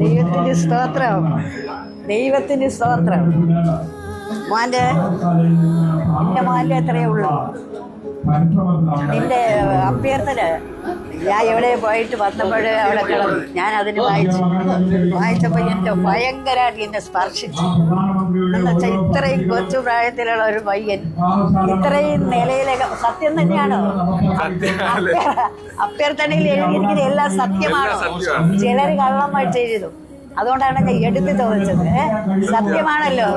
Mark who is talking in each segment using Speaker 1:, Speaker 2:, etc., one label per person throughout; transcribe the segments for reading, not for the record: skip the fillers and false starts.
Speaker 1: ദൈവത്തിന് സ്തോത്രം, ദൈവത്തിന് സ്തോത്രം. മോൻ്റെ എൻ്റെ മോൻ്റെ അത്രയേ ഉള്ളൂ. നിന്റെ അഭ്യർത്ഥന ഞാൻ എവിടെ പോയിട്ട് വന്നപ്പോൾ അവിടെ കിടന്നു. ഞാൻ അതിന് വായിച്ചപ്പോൾ എൻ്റെ ഭയങ്കരമായിട്ട് എന്നെ സ്പർശിച്ചു. എന്നുവെച്ചാൽ ഇത്രയും കൊച്ചു പ്രായത്തിലുള്ള ഒരു പയ്യൻ ഇത്രയും നിലയിലേക്ക് സത്യം തന്നെയാണോ? അഭ്യർത്ഥനയിൽ എഴുതിയിരിക്കുന്നത് എല്ലാം സത്യമാണോ? ചിലർ കള്ളം ചെയ്തു. അതുകൊണ്ടാണ് ഞാൻ എടുത്തു തോന്നിച്ചത്. സത്യമാണല്ലോ.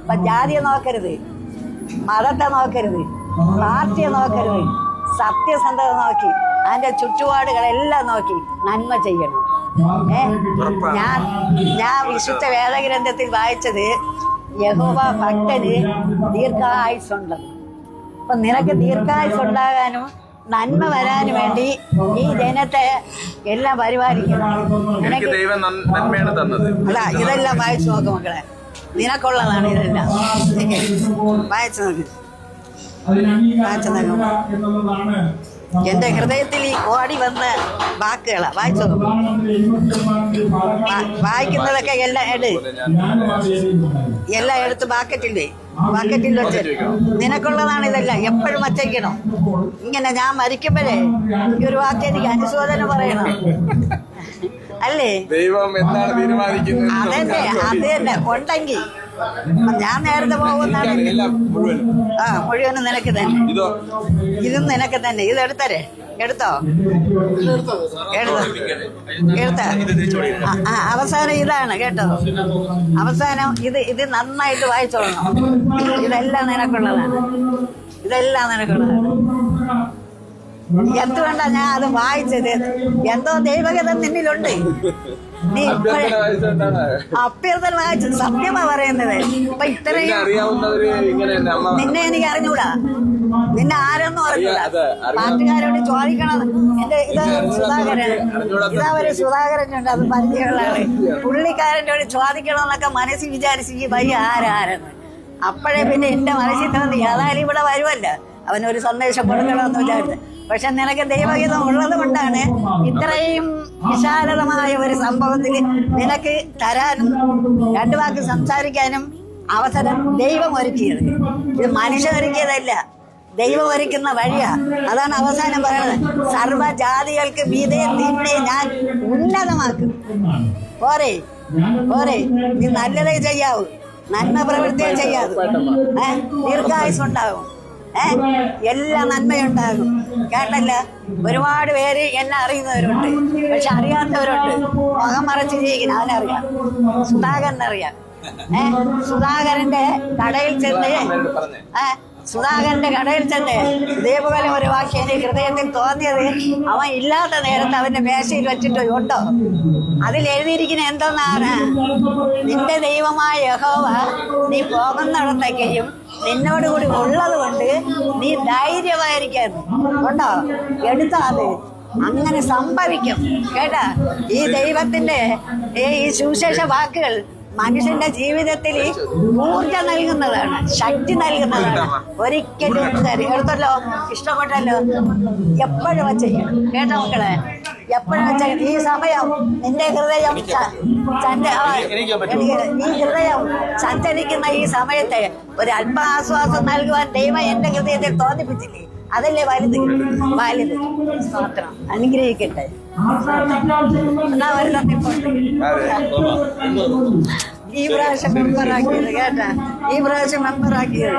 Speaker 1: അപ്പൊ ജാതിയെ നോക്കരുത്, മതത്തെ നോക്കരുത്, പാർട്ടിയെ നോക്കരുത്, സത്യസന്ധത നോക്കി അതിന്റെ ചുറ്റുപാടുകളെല്ലാം നോക്കി നന്മ ചെയ്യണം. ഞാൻ വിശുദ്ധ വേദഗ്രന്ഥത്തിൽ വായിച്ചത് യഹോവ ഭക്തന് ദീർഘായുസ്സുണ്ട്. അപ്പൊ നിനക്ക് ദീർഘായുസ്സുണ്ടാകാനും നന്മ വരാനും വേണ്ടി ഈ ജനത്തെ എല്ലാം പരിപാലിക്കണം. അല്ല, ഇതെല്ലാം വായിച്ചു നോക്ക് മക്കളെ, നിനക്കുള്ളതാണ് ഇതെല്ലാം. വായിച്ചു നോക്ക്, വായിച്ചു നോക്കും. എന്റെ ഹൃദയത്തിൽ ഓടി വന്ന വാക്കുകളാ വായിച്ചു നോക്കും. വായിക്കുന്നതൊക്കെ എല്ലാം എടുത്ത് ബാക്കറ്റിൽ വെച്ച് നിനക്കുള്ളതാണ് ഇതെല്ലാം. എപ്പോഴും വച്ചേക്കണം. ഇങ്ങനെ ഞാൻ മരിക്കുമ്പോഴേ ഈ ഒരു വാക്ക് എനിക്ക് അനുശോചനം പറയണം, അല്ലേ?
Speaker 2: ദൈവം എന്താണ് തീരുമാനിക്കുന്നത്?
Speaker 1: അതന്നെ, അത് തന്നെ ഉണ്ടെങ്കിൽ ഞാൻ നേരത്തെ പോകുന്നതാണ്. മുഴുവനും നിനക്ക് തന്നെ, ഇതും നിനക്ക് തന്നെ. ഇത് എടുത്തരേ, എടുത്തോ, അവസാനം ഇതാണ് കേട്ടോ. അവസാനം ഇത് നന്നായിട്ട് വായിച്ചോളണം. ഇതെല്ലാം നിനക്കുള്ളതാണ്, ഇതെല്ലാം നിനക്കുള്ളതാണ്. എന്തുകൊണ്ടാ ഞാൻ അത് വായിച്ചത്? എന്തോ ദൈവഗതം നിന്നിലുണ്ട്. നീ അഭ്യർത്ഥന വായിച്ചത് സത്യമാ പറയുന്നത്. അപ്പൊ ഇത്രയും നിന്നെ എനിക്ക് അറിഞ്ഞൂടാ, നിന്നെ ആരെന്നും അറിഞ്ഞൂടാ. പാട്ടുകാരോട് ചോദിക്കണം. എന്റെ ഇതാ സുധാകരനുണ്ട്, അത് പരിചയമുള്ള ആള്. പുള്ളിക്കാരൻ്റെ ചോദിക്കണമെന്നൊക്കെ മനസ്സിൽ വിചാരിച്ച് ഈ വഴി ആരാരെന്ന്. അപ്പോഴേ പിന്നെ എന്റെ മനസ്സിൽ തോന്നി ഏതായാലും ഇവിടെ വരുമല്ല, അവനൊരു സന്ദേശം കൊടുക്കണമെന്ന് വിചാരിച്ചു. പക്ഷെ നിനക്ക് ദൈവഗീതം ഉള്ളത് കൊണ്ടാണ് ഇത്രയും വിശാലമായ ഒരു സംഭവത്തിൽ നിനക്ക് തരാനും രണ്ടു വാക്ക് സംസാരിക്കാനും അവസരം ദൈവം ഒരുക്കിയത്. ഇത് മനുഷ്യൻ ഒരുക്കിയതല്ല, ദൈവം ഒരുക്കുന്ന വഴിയാ. അതാണ് അവസാനം പറയുന്നത്, സർവ്വജാതികൾക്ക് മീതെ നിന്നെ ഞാൻ ഉന്നതമാക്കും. പോരെ പോരെ, നീ നല്ലതേ ചെയ്യാവൂ, നന്മ പ്രവൃത്തിയെ ചെയ്യാവൂ, ദീർഘായുസ്സുണ്ടാകും, എല്ലാം നന്മയുണ്ടാകും. കേട്ടല്ല, ഒരുപാട് പേര് എന്നെ അറിയുന്നവരുണ്ട്, പക്ഷെ അറിയാത്തവരുണ്ട്. മുഖം മറച്ച് ജീവിക്കണം, അവനറിയാം. സുധാകരനറിയാം. സുധാകരന്റെ കടയിൽ ചെന്ന് ഇതേപോലെ ഒരു വാക്യം എനിക്ക് ഹൃദയത്തിൽ തോന്നിയത്, അവൻ ഇല്ലാത്ത നേരത്ത് അവന്റെ മേശയിൽ വെച്ചിട്ട് ഉണ്ടോ? അതിൽ എഴുതിയിരിക്കുന്ന എന്തെന്നാണ്? നിന്റെ ദൈവമായ യഹോവ നീ പോകുന്നിടത്തേക്കും നിന്നോടുകൂടി ഉള്ളത് കൊണ്ട് നീ ധൈര്യമായിരിക്കുന്നു. ഉണ്ടോ? എടുത്തോ, അത് അങ്ങനെ സംഭവിക്കും. കേട്ടാ, ഈ ദൈവത്തിന്റെ ഈ സുവിശേഷ വാക്കുകൾ മനുഷ്യന്റെ ജീവിതത്തിൽ ഊർജം നൽകുന്നതാണ്, ശക്തി നൽകുന്നതാണ്. ഒരിക്കലും എടുത്തല്ലോ, ഇഷ്ടപ്പെട്ടല്ലോ, എപ്പോഴും വച്ചേക്കണം. കേട്ടോ മക്കളെ, എപ്പോഴും വച്ചേക്കണം. ഈ സമയം നിന്റെ ഹൃദയം ഈ ഹൃദയം സഞ്ചരിക്കുന്ന ഈ സമയത്തെ ഒരു അല്പാശ്വാസം നൽകുവാൻ ദൈവം എന്റെ ഹൃദയത്തിൽ തോന്നിപ്പിച്ചില്ലേ? അതല്ലേ വലുത്, വലുത്. സ്തോത്രം, അനുഗ്രഹിക്കട്ടെ. എന്നാ വരുന്ന ഈ പ്രാവശ്യം മെമ്പറാക്കിയത് കേട്ടാ, ഈ പ്രാവശ്യം മെമ്പറാക്കിയത്.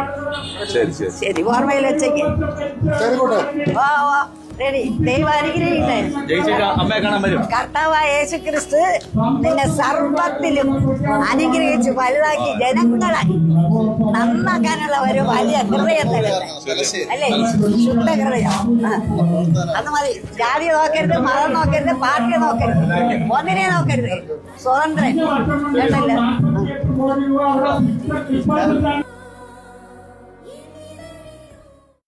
Speaker 1: ശരി, ഓർമ്മയിൽ വെച്ചേക്ക്. വാ വാ, റെഡി. ദൈവം അനുഗ്രഹിക്കട്ടെ. കർത്താവായ യേശു ക്രിസ്തു നിന്നെ സർവത്തിലും അനുഗ്രഹിച്ച് വലുതാക്കി ജനങ്ങളെ നന്നാക്കാനുള്ള ഒരു വലിയ ഹൃദയം തരട്ടെ, അല്ലേ? ശുദ്ധ ഹൃദയം. അത് മതി. ജാതി നോക്കരുത്, മതം നോക്കരുത്, പാർട്ടി നോക്കരുത്, ഒന്നിനെ നോക്കരുത്. സ്വതന്ത്രൻ കേട്ടല്ലോ.